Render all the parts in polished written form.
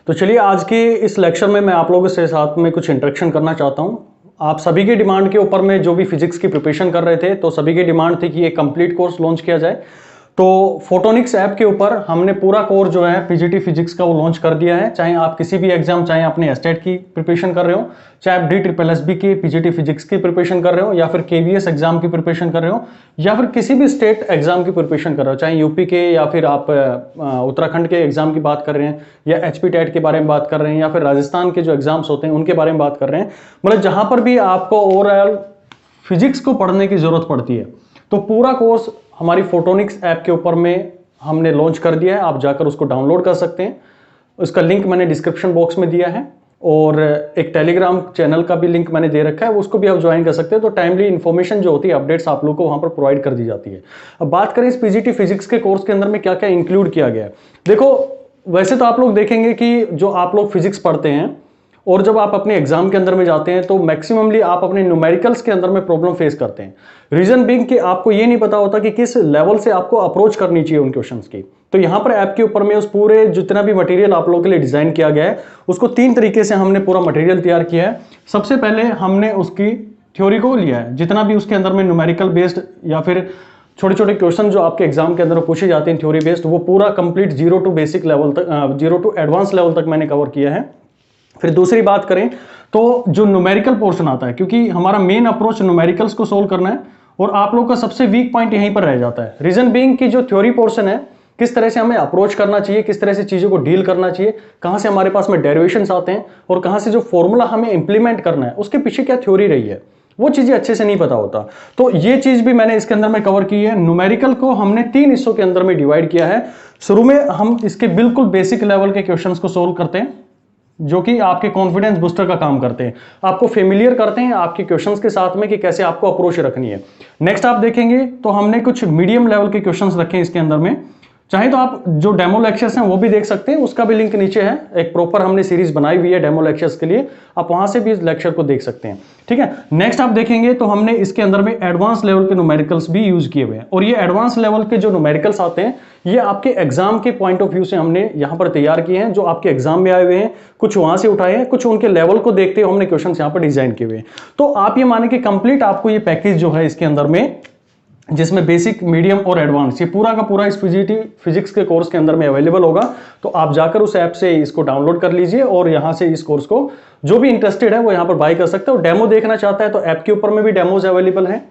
तो चलिए आज के इस लेक्चर में मैं आप लोगों के साथ में कुछ इंटरेक्शन करना चाहता हूं। आप सभी की डिमांड के ऊपर में जो भी फिजिक्स की प्रिपरेशन कर रहे थे तो सभी की डिमांड थी कि एक कंप्लीट कोर्स लॉन्च किया जाए। तो फोटोनिक्स ऐप के ऊपर हमने पूरा कोर्स जो है पीजीटी फिजिक्स का वो लॉन्च कर दिया है। चाहे आप किसी भी एग्जाम, चाहे अपने एस्टेट की प्रिपरेशन कर रहे हो, चाहे आप DSSB की पीजीटी फिजिक्स की प्रिपरेशन कर रहे हो, या फिर KVS एग्जाम की प्रिपरेशन कर रहे हो, या फिर किसी भी स्टेट एग्जाम की प्रिपरेशन कर रहे हो, चाहे यूपी के या फिर आप उत्तराखंड के एग्जाम की बात कर रहे हैं, या HP टेट के बारे में बात कर रहे हैं, या फिर राजस्थान के जो एग्जाम्स होते हैं उनके बारे में बात कर रहे हैं, मतलब जहां पर भी आपको ओवरऑल फिजिक्स को पढ़ने की जरूरत पड़ती है तो पूरा कोर्स हमारी फोटोनिक्स ऐप के ऊपर में हमने लॉन्च कर दिया है। आप जाकर उसको डाउनलोड कर सकते हैं। उसका लिंक मैंने डिस्क्रिप्शन बॉक्स में दिया है और एक टेलीग्राम चैनल का भी लिंक मैंने दे रखा है, उसको भी आप ज्वाइन कर सकते हैं। तो टाइमली इन्फॉर्मेशन जो होती है, अपडेट्स आप लोग को वहां पर प्रोवाइड कर दी जाती है। अब बात करें इस पीजीटी फिजिक्स के कोर्स के अंदर में क्या क्या इंक्लूड किया गया है। देखो, वैसे तो आप लोग देखेंगे कि जो आप लोग फिजिक्स पढ़ते हैं और जब आप अपने एग्जाम के अंदर में जाते हैं तो मैक्सिममली आप अपने न्यूमेरिकल्स के अंदर में प्रॉब्लम फेस करते हैं। रीजन बीइंग कि आपको ये नहीं पता होता कि किस लेवल से आपको अप्रोच करनी चाहिए उन क्वेश्चंस की। तो यहां पर ऐप के ऊपर में उस पूरे जितना भी मटेरियल आप लोगों के लिए डिजाइन किया गया है उसको 3 तरीके से हमने पूरा मटेरियल तैयार किया है। सबसे पहले हमने उसकी थ्योरी को लिया है, जितना भी उसके अंदर में न्यूमेरिकल बेस्ड या फिर छोटे छोटे क्वेश्चन जो आपके एग्जाम के अंदर पूछे जाते हैं थ्योरी बेस्ड, वो पूरा complete zero to basic level तक, जीरो टू एडवांस लेवल तक मैंने कवर किया है। फिर दूसरी बात करें तो जो न्यूमेरिकल पोर्शन आता है, क्योंकि हमारा मेन अप्रोच न्यूमेरिकल्स को सोल्व करना है और आप लोगों का सबसे वीक पॉइंट यहीं पर रह जाता है। रीजन बीइंग कि जो थ्योरी पोर्शन है, किस तरह से हमें अप्रोच करना चाहिए, किस तरह से चीजों को डील करना चाहिए, कहां से हमारे पास में डेरिवेशंस आते हैं और कहां से जो फॉर्मूला हमें इंप्लीमेंट करना है उसके पीछे क्या थ्योरी रही है, वो चीजें अच्छे से नहीं पता होता। तो ये चीज भी मैंने इसके अंदर में कवर की है। न्यूमेरिकल को हमने 3 हिस्सों के अंदर में डिवाइड किया है। शुरू में हम इसके बिल्कुल बेसिक लेवल के क्वेश्चंस को सोल्व करते हैं, जो कि आपके कॉन्फिडेंस बूस्टर का काम करते हैं, आपको फेमिलियर करते हैं आपके क्वेश्चंस के साथ में कि कैसे आपको अप्रोच रखनी है। नेक्स्ट आप देखेंगे तो हमने कुछ मीडियम लेवल के क्वेश्चंस रखे हैं इसके अंदर में। चाहे तो आप जो डेमो लेक्चर्स हैं वो भी देख सकते हैं, उसका भी लिंक नीचे है। एक प्रॉपर हमने सीरीज बनाई हुई है डेमो लेक्चर्स के लिए, आप वहां से भी इस लेक्चर को देख सकते हैं। ठीक है, नेक्स्ट आप देखेंगे तो हमने इसके अंदर में एडवांस लेवल के न्यूमेरिकल्स भी यूज किए हुए हैं। और ये एडवांस लेवल के जो न्यूमेरिकल्स आते हैं ये आपके एग्जाम के पॉइंट ऑफ व्यू से हमने यहां पर तैयार किए हैं, जो आपके एग्जाम में आए हुए हैं। कुछ वहां से उठाए हैं, कुछ उनके लेवल को देखते हुए हमने क्वेश्चन यहां पर डिजाइन किए हुए हैं। तो आप ये माने कि कंप्लीट आपको ये पैकेज जो है इसके अंदर में, जिसमें बेसिक, मीडियम और एडवांस, ये पूरा का पूरा इस पीजीटी फिजिक्स के कोर्स के अंदर में अवेलेबल होगा। तो आप जाकर उस ऐप से इसको डाउनलोड कर लीजिए और यहां से इस कोर्स को जो भी इंटरेस्टेड है वो यहां पर बाय कर सकता है। और डेमो देखना चाहता है तो ऐप के ऊपर में भी डेमोज अवेलेबल हैं,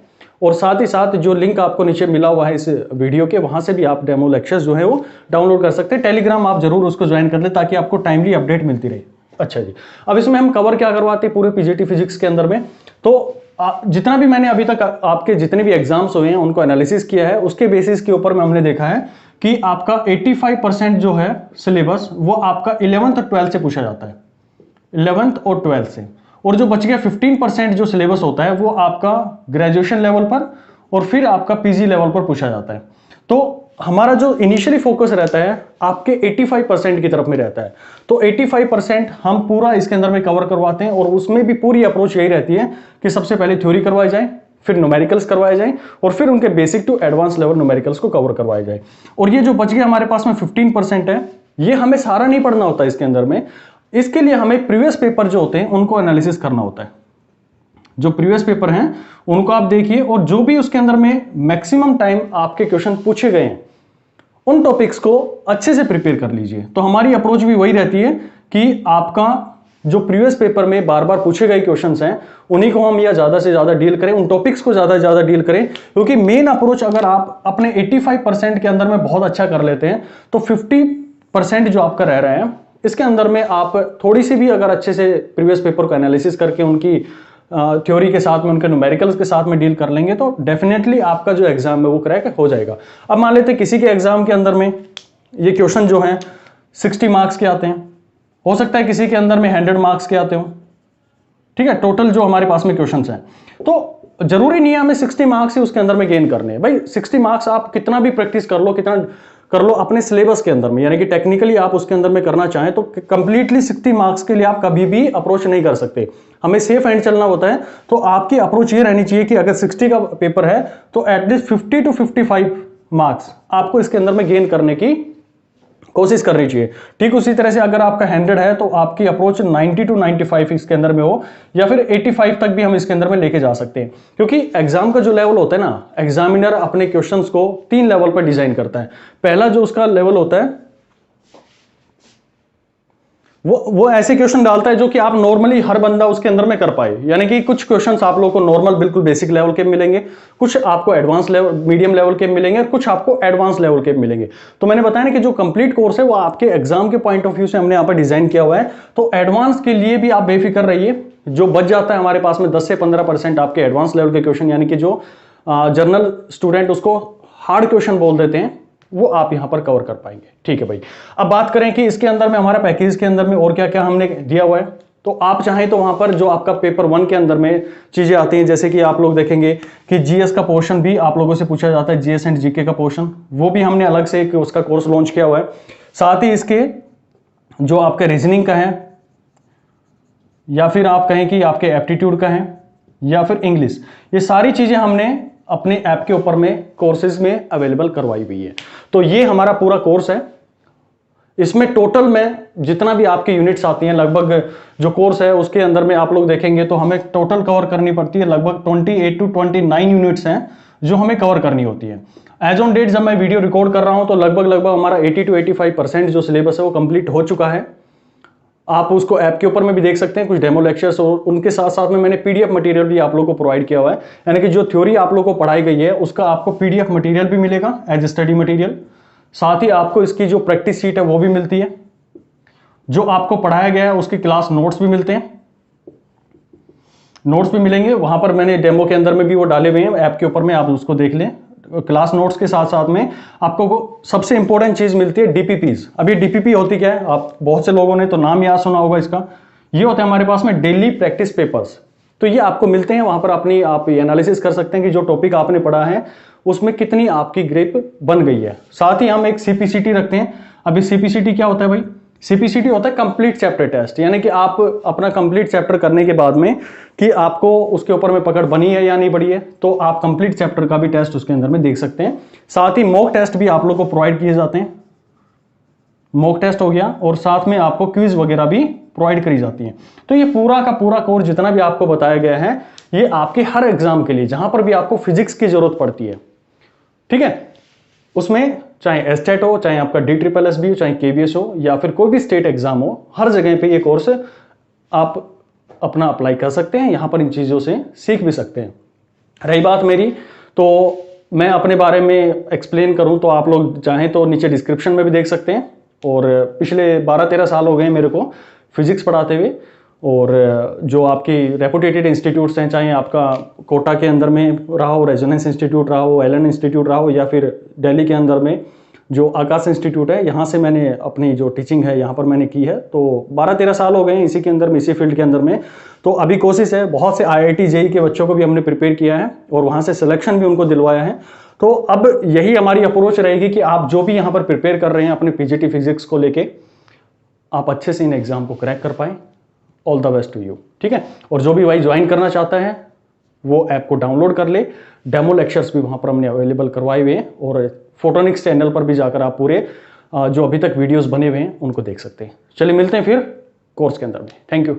और साथ ही साथ जो लिंक आपको नीचे मिला हुआ है इस वीडियो के, वहां से भी आप डेमो लेक्चर्स जो है वो डाउनलोड कर सकते हैं। टेलीग्राम आप जरूर उसको ज्वाइन कर ले ताकि आपको टाइमली अपडेट मिलती रहे। अच्छा जी, अब इसमें हम कवर क्या करवाते हैं पूरे पीजीटी फिजिक्स के अंदर में। तो जितना भी मैंने अभी तक आपके जितने भी एग्जाम्स हुए हैं उनको एनालिसिस किया है, उसके बेसिस के ऊपर में हमने देखा है कि आपका 85% जो है सिलेबस वो आपका 11th और 12th से पूछा जाता है, 11th और 12th से। और जो बच गया 15% जो सिलेबस होता है वो आपका ग्रेजुएशन लेवल पर और फिर आपका पीजी लेवल पर पूछा जाता है। तो हमारा जो इनिशियली फोकस रहता है आपके 85% की तरफ में रहता है। तो 85% हम पूरा इसके अंदर में कवर करवाते हैं, और उसमें भी पूरी अप्रोच यही रहती है कि सबसे पहले थ्योरी करवाई जाए, फिर न्यूमेरिकल्स करवाए जाए, और फिर उनके basic to advance level numericals को कवर करवाया जाए। और ये जो बच गया हमारे पास में 15% है, ये हमें सारा नहीं पढ़ना होता इसके अंदर में। इसके लिए हमें प्रीवियस पेपर जो होते हैं उनको एनालिसिस करना होता है। जो प्रीवियस पेपर हैं उनको आप देखिए, और जो भी उसके अंदर में मैक्सिमम टाइम आपके क्वेश्चन पूछे गए हैं उन टॉपिक्स को अच्छे से प्रिपेयर कर लीजिए। तो हमारी अप्रोच भी वही रहती है कि आपका जो प्रीवियस पेपर में बार बार पूछे गए क्वेश्चंस हैं उन्हीं को हम या ज्यादा से ज्यादा डील करें, उन टॉपिक्स को ज्यादा से ज्यादा डील करें। क्योंकि मेन अप्रोच अगर आप अपने 85% के अंदर में बहुत अच्छा कर लेते हैं तो 50% जो आपका रह रहा है इसके अंदर में आप थोड़ी सी भी अगर अच्छे से प्रीवियस पेपर को एनालिसिस करके उनकी थ्योरी के साथ में, उनके न्यूमेरिकल्स के साथ में डील कर लेंगे तो डेफिनेटली आपका जो एग्जाम है वो क्रैक हो जाएगा। अब मान लेते हैं किसी के एग्जाम के अंदर में ये क्वेश्चन जो है 60 मार्क्स के आते हैं, हो सकता है किसी के अंदर में 100 मार्क्स के आते हो। ठीक है, टोटल जो हमारे पास में क्वेश्चंस हैं, तो जरूरी नहीं है हमें 60 मार्क्स ही उसके अंदर में गेन करने हैं। भाई 60 मार्क्स आप कितना भी प्रैक्टिस कर लो, कितना कर लो अपने सिलेबस के अंदर में, यानी कि टेक्निकली आप उसके अंदर में करना चाहें तो कंप्लीटली 60 मार्क्स के लिए आप कभी भी अप्रोच नहीं कर सकते। हमें सेफ एंड चलना होता है। तो आपकी अप्रोच ये रहनी चाहिए कि अगर 60 का पेपर है तो एटलीस्ट 50 to 55 मार्क्स आपको इसके अंदर में गेन करने की कोशिश करनी चाहिए। ठीक उसी तरह से अगर आपका 100 है तो आपकी अप्रोच 90 टू 95 इसके अंदर में हो, या फिर 85 तक भी हम इसके अंदर में लेके जा सकते हैं, क्योंकि एग्जाम का जो लेवल होता है ना, एग्जामिनर अपने क्वेश्चंस को 3 लेवल पर डिजाइन करता है। पहला जो उसका लेवल होता है वो ऐसे क्वेश्चन डालता है जो कि आप नॉर्मली हर बंदा उसके अंदर में कर पाए, यानी कि कुछ क्वेश्चंस आप लोगों को नॉर्मल बिल्कुल बेसिक लेवल के मिलेंगे, कुछ आपको एडवांस लेवल मीडियम लेवल के मिलेंगे, और कुछ आपको एडवांस लेवल के मिलेंगे। तो मैंने बताया ना कि जो कंप्लीट कोर्स है वो आपके एग्जाम के पॉइंट ऑफ व्यू से हमने यहाँ पर डिजाइन किया हुआ है। तो एडवांस के लिए भी आप बेफिक्र रहिए, जो बच जाता है हमारे पास में 10 से 15% आपके एडवांस लेवल के क्वेश्चन, यानी कि जो जनरल स्टूडेंट उसको हार्ड क्वेश्चन बोल देते हैं, वो आप यहां पर कवर कर पाएंगे। ठीक है भाई, अब बात करें कि इसके अंदर में हमारा पैकेज के अंदर में और क्या क्या हमने दिया हुआ है। तो आप चाहें तो वहां पर जो आपका पेपर 1 के अंदर में चीजें आती हैं, जैसे कि आप लोग देखेंगे कि जीएस का पोर्शन भी आप लोगों से पूछा जाता है, जीएस एंड जीके का पोर्शन, वो भी हमने अलग से एक उसका कोर्स लॉन्च किया हुआ है। साथ ही इसके जो आपके रीजनिंग का है, या फिर आप कहें कि आपके एप्टीट्यूड का है, या फिर इंग्लिश, ये सारी चीजें हमने अपने ऐप के ऊपर में कोर्सेज में अवेलेबल करवाई हुई है। तो ये हमारा पूरा कोर्स है। इसमें टोटल में जितना भी आपके यूनिट्स आती हैं, लगभग जो कोर्स है उसके अंदर में आप लोग देखेंगे तो हमें टोटल कवर करनी पड़ती है, लगभग 28 टू 29 यूनिट्स हैं जो हमें कवर करनी होती है। एज ऑन डेट जब मैं वीडियो रिकॉर्ड कर रहा हूं तो लगभग हमारा 80 टू 85% जो सिलेबस है वो कंप्लीट हो चुका है। आप उसको ऐप के ऊपर में भी देख सकते हैं, कुछ डेमो लेक्चर्स, और उनके साथ साथ में मैंने पीडीएफ मटेरियल भी आप लोगों को प्रोवाइड किया हुआ है, यानी कि जो थ्योरी आप लोगों को पढ़ाई गई है उसका आपको पीडीएफ मटेरियल भी मिलेगा एज स्टडी मटेरियल। साथ ही आपको इसकी जो प्रैक्टिस शीट है वो भी मिलती है, जो आपको पढ़ाया गया है उसकी क्लास नोट्स भी मिलते हैं, नोट्स भी मिलेंगे वहां पर। मैंने डेमो के अंदर में भी वो डाले हुए हैं ऐप के ऊपर में, आप उसको देख लें। क्लास नोट्स के साथ साथ में आपको सबसे इंपॉर्टेंट चीज मिलती है डीपीपीज। अब ये डीपीपी होती क्या है, आप बहुत से लोगों ने तो नाम याद सुना होगा इसका। ये होता है हमारे पास में डेली प्रैक्टिस पेपर्स। तो ये आपको मिलते हैं, वहां पर अपनी आप एनालिसिस कर सकते हैं कि जो टॉपिक आपने पढ़ा है उसमें कितनी आपकी ग्रिप बन गई है। साथ ही हम एक सीपीसीटी रखते हैं। अभी सीपीसीटी क्या होता है भाई, सीपीसीटी होता है कंप्लीट चैप्टर टेस्ट, यानी कि आप अपना कंप्लीट चैप्टर करने के बाद में कि आपको उसके ऊपर में पकड़ बनी है या नहीं बनी है, तो आप कंप्लीट चैप्टर का भी टेस्ट उसके अंदर में देख सकते हैं। साथ ही मॉक टेस्ट भी आप लोग को प्रोवाइड किए जाते हैं, मॉक टेस्ट हो गया, और साथ में आपको क्विज वगैरह भी प्रोवाइड करी जाती है। तो ये पूरा का पूरा कोर्स जितना भी आपको बताया गया है, ये आपके हर एग्जाम के लिए जहां पर भी आपको फिजिक्स की जरूरत पड़ती है, ठीक है, उसमें चाहे एस्टेट हो, चाहे आपका DSSB हो, चाहे KVS हो, या फिर कोई भी स्टेट एग्जाम हो, हर जगह पे ये कोर्स आप अपना अप्लाई कर सकते हैं। यहां पर इन चीजों से सीख भी सकते हैं। रही बात मेरी, तो मैं अपने बारे में एक्सप्लेन करूं तो आप लोग चाहें तो नीचे डिस्क्रिप्शन में भी देख सकते हैं। और पिछले 12-13 साल हो गए मेरे को फिजिक्स पढ़ाते हुए, और जो आपकी रेपुटेटेड इंस्टीट्यूट्स हैं, चाहे आपका कोटा के अंदर में रहा हो, रेजोनेंस इंस्टीट्यूट रहा हो, एलन इंस्टीट्यूट रहा हो, या फिर दिल्ली के अंदर में जो आकाश इंस्टीट्यूट है, यहाँ से मैंने अपनी जो टीचिंग है यहाँ पर मैंने की है। तो 12-13 साल हो गए हैं इसी के अंदर में, इसी फील्ड के अंदर में। तो अभी कोशिश है, बहुत से IIT JEE के बच्चों को भी हमने प्रिपेयर किया है और वहाँ से सिलेक्शन भी उनको दिलवाया है। तो अब यही हमारी अप्रोच रहेगी कि आप जो भी यहाँ पर प्रिपेयर कर रहे हैं अपने PGT फिजिक्स को लेके, आप अच्छे से इन एग्जाम को क्रैक कर पाएँ। All the best to you, ठीक है। और जो भी भाई ज्वाइन करना चाहता है वो ऐप को डाउनलोड कर ले, डेमो लेक्चर्स भी वहां पर हमने अवेलेबल करवाए हुए हैं, और फोटोनिक्स चैनल पर भी जाकर आप पूरे जो अभी तक वीडियोस बने हुए हैं उनको देख सकते हैं। चलिए मिलते हैं फिर कोर्स के अंदर में। Thank you.